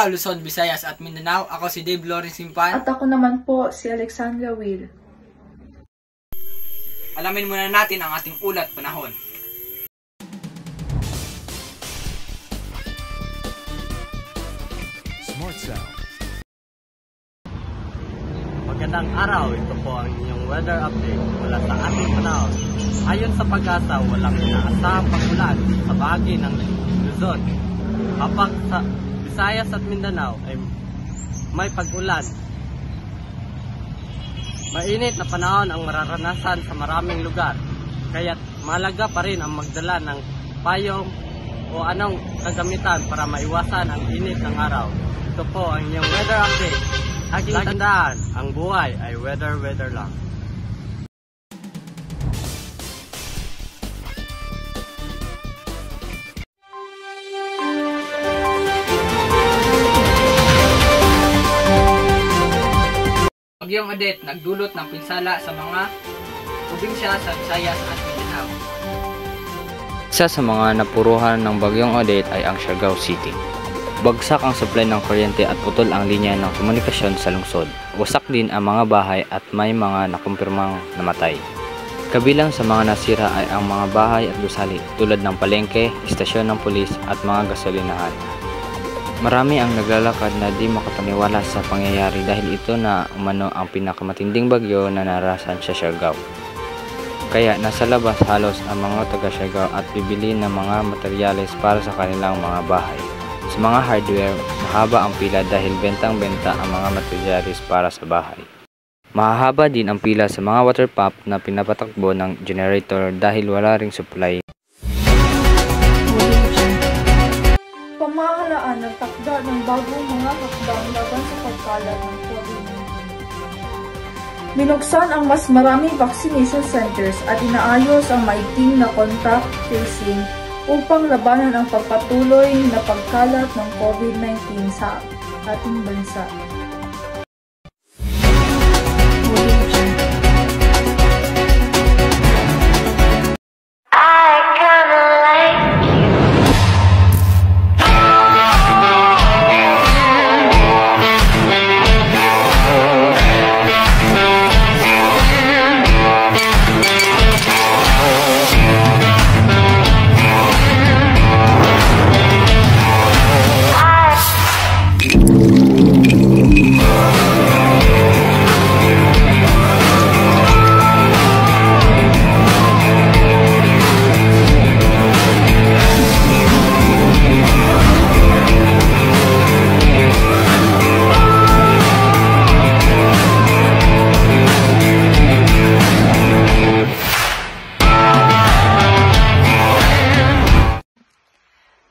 araw, Luzon, Visayas at Mindanao. Ako si Dave Lawrence Simpan. At ako naman po si Alexandra Will. Alamin muna natin ang ating ulat panahon. Smart Sound. Magandang araw, ito po ang inyong weather update mula sa ating panahon. Ayon sa Pag-asa, walang inaasahang pag-ulan sa bahagi ng Luzon. Habang sa Visayas at Mindanao ay may pag-ulan. Mainit na panahon ang mararanasan sa maraming lugar, kaya't mahalaga pa rin ang magdala ng payong o anong kagamitan para maiwasan ang init ng araw. Ito po ang inyong weather update. Laging tandaan, ang buhay ay weather lang. Bagyong Odette nagdulot ng pinsala sa mga probinsya sa Visayas at Mindanao. Isa sa mga napuruhan ng Bagyong Odette ay ang Siargao City. Bagsak ang supply ng kuryente at putol ang linya ng komunikasyon sa lungsod. Wasak din ang mga bahay at may mga nakumpirmang namatay. Kabilang sa mga nasira ay ang mga bahay at gusali tulad ng palengke, istasyon ng pulis at mga gasolinahan. Marami ang naglalakad na di makapaniwala sa pangyayari dahil ito na umano ang pinakamatinding bagyo na narasan sa Siargao. Kaya nasa labas halos ang mga taga Siargao at bibili ng mga materyales para sa kanilang mga bahay. Sa mga hardware, mahaba ang pila dahil bentang-benta ang mga materyales para sa bahay. Mahahaba din ang pila sa mga water pump na pinapatakbo ng generator dahil wala ring supply. Pamahalaan nagtakda ng bagong mga hakbang laban sa pagkalat ng COVID-19. Binuksan ang mas maraming vaccination centers at inaayos ang maitim na contact tracing upang labanan ang pagpatuloy na pagkalat ng COVID-19 sa ating bansa.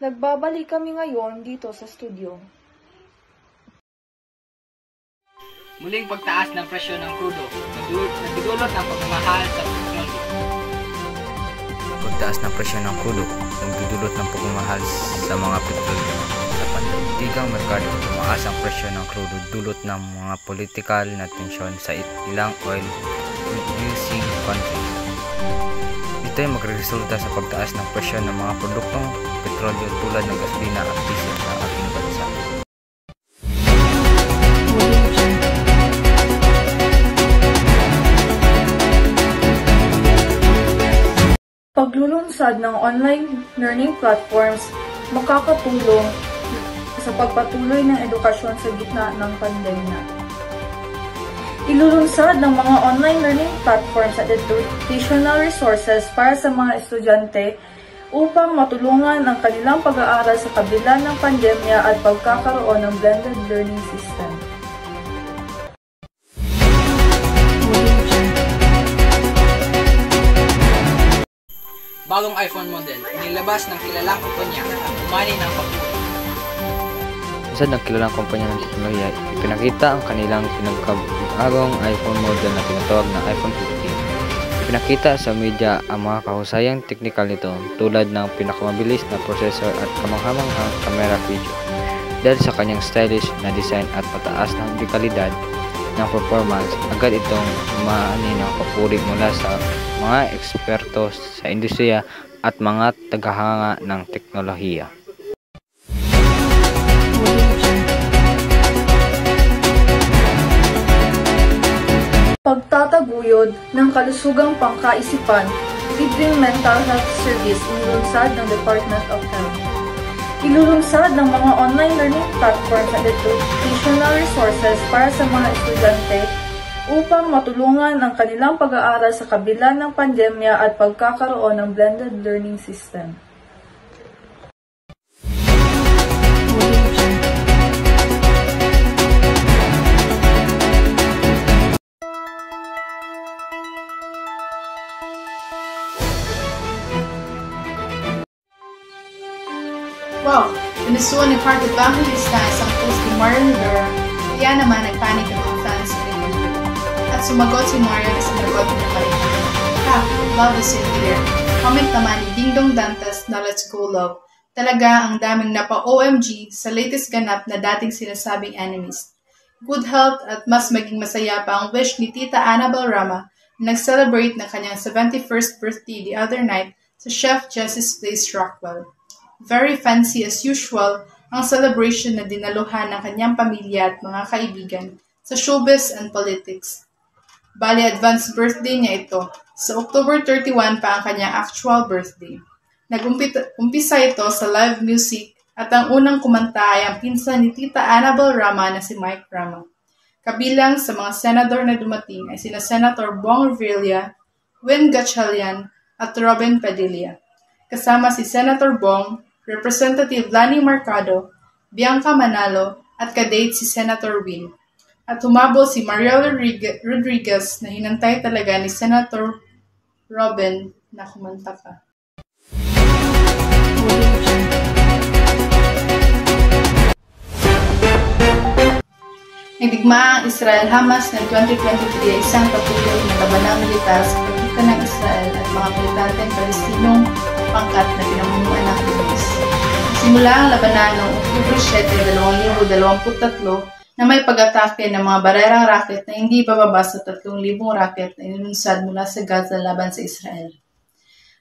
Nagbabalik kami ngayon dito sa studio. Muling pagtaas ng presyo ng krudo, nagdudulot ng pagmamahal sa petrolyo. Pagtaas ng presyo ng krudo, nagdudulot ng pagmamahal sa mga petrolyo. Sa pandaigdigang merkado, tumaas ang presyo ng krudo dulot ng mga politikal na tensyon sa ilang oil producing countries. Ito ay magresulta sa pagtaas ng presyo ng mga produktong petrolyo tulad ng gasolina at diesel sa ating bansa. Paglulunsad ng online learning platforms makakatulong sa pagpatuloy ng edukasyon sa gitna ng pandemya. Ilulunsad ng mga online learning platforms at educational resources para sa mga estudyante upang matulungan ang kanilang pag-aaral sa kabila ng pandemya at pagkakaroon ng blended learning system. Bagong iPhone model, nilabas ng kilalang kumpanya at umani ng papuri. Isa ng kilalang kumpanya ng teknolohiya, ipinakita ang kanilang pinagkabagong iPhone model na tinatawag na iPhone 15. Ipinakita sa media ang mga kahusayang teknikal nito tulad ng pinakamabilis na processor at kamanghamanghang camera feature. Dahil sa kanyang stylish na design at pataas na dekalidad ng performance, agad itong umani ng papuri mula sa mga eksperto sa industriya at mga tagahanga ng teknolohiya. Pagtataguyod ng kalusugang pangkaisipan, libreng mental health service inilunsad ng Department of Health. Ilulunsad ng mga online learning platforms at educational resources para sa mga estudyante upang matulungan ang kanilang pag-aaral sa kabila ng pandemya at pagkakaroon ng blended learning system. Wow! Pinasuan ni Part Evangelista isang post ni Mario Rivera, kaya naman nagpanik ang mga fans ni Rivera. At sumagot si Mario na sinagot ni Marina. Ha! Love is in here. Comment naman ni Dingdong Dantas na Let's Go Love. Talaga ang daming napa-OMG sa latest ganap na dating sinasabing enemies. Good health at mas maging masaya pa ang wish ni Tita Annabel Rama na nag-celebrate ng kanyang 71st birthday the other night sa Chef Jessie's Place, Rockwell. Very fancy as usual ang celebration na dinaluhan ng kanyang pamilya at mga kaibigan sa showbiz and politics. Bali, advanced birthday niya ito. Sa October 31 pa ang kanyang actual birthday. Nag-umpisa ito sa live music at ang unang kumanta ay ang pinsan ni Tita Annabel Rama na si Mike Rama. Kabilang sa mga senador na dumating ay sina Senator Bong Revilla, Win Gatchalian at Robin Padilla. Kasama si Senator Bong, Representative Lani Mercado, Bianca Manalo at kadate si Senator Win. At humabol si Mariela Rodriguez na hinantay talaga ni Senator Robin na kumanta pa. Nagdigma ang Israel-Hamas ng 2023 ay isang patuloy na labanang militar sa pagitan ng Israel at mga militanteng Palestinong pangkat na pinamumuan ng Hamas. Simula ang labanan noong October 7, 2023 na may pag-atake ng mga barerang rocket na hindi bababa sa 3,000 rocket na inilunsad mula sa Gaza laban sa Israel.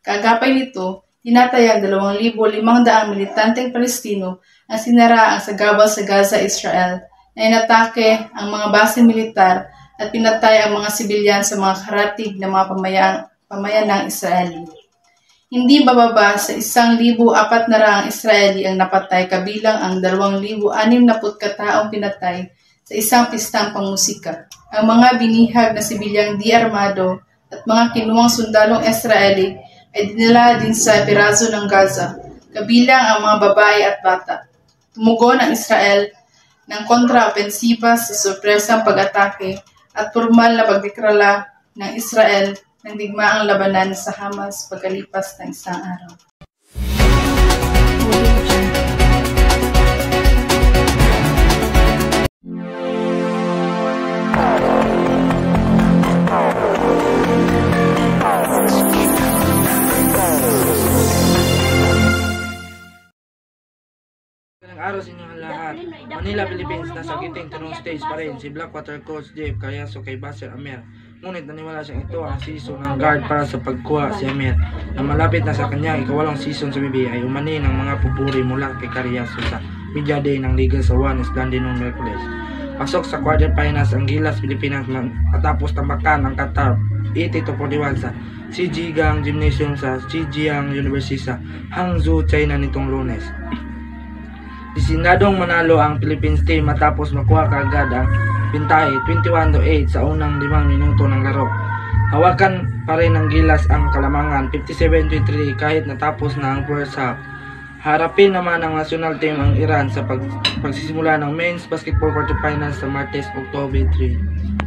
Kagapay nito, tinatayang 2,500 militanteng Palestino ang sinara ang sagabal sa Gaza, Israel na inatake ang mga base militar at pinatay ang mga sibilyan sa mga karatig na mga pamayanang Israeli. Hindi bababa sa 1,400 Israeli ang napatay kabilang ang 2,060 kataong pinatay sa isang pistang pangmusika. Ang mga binihag na sibilyang di armado at mga kinuwang sundalong Israeli ay dinala din sa piraso ng Gaza, kabilang ang mga babae at bata. Tumugon ang Israel ng kontra-opensiba sa sorpresang pag-atake at formal na pagdekrala ng Israel ng digmaang labanan sa Hamas pagkalipas ng isang araw. Magandang araw sa inyong lahat. Manila, Philippines, nasa giting tanong stage pa rin si Blackwater coach Dave Carriazo kay Basir Amer. Ngunit naniwala siyang ito ang season ng guard para sa pagkuha si Amer na malapit na sa kanyang ikawalong season sa BBA ay umani ng mga pupuri mula kay Carriazo sa media day ng Liga sa Juan Escalante noong Merkules. Pasok sa quarterfinals ang Gilas Pilipinas matapos tambakan ang Qatar 80-41 sa Xinjiang Gymnasium sa Xinjiang University sa Hangzhou, China nitong Lunes. Disinadong manalo ang Philippines team matapos makuha kaagad ang bintahe 21-8 sa unang 5 minuto ng laro. Hawakan pa rin ng Gilas ang kalamangan 57-3 kahit natapos na ang first half. Harapin naman ng national team ang Iran sa pagsisimula ng men's basketball quarterfinals sa Martes, October 3.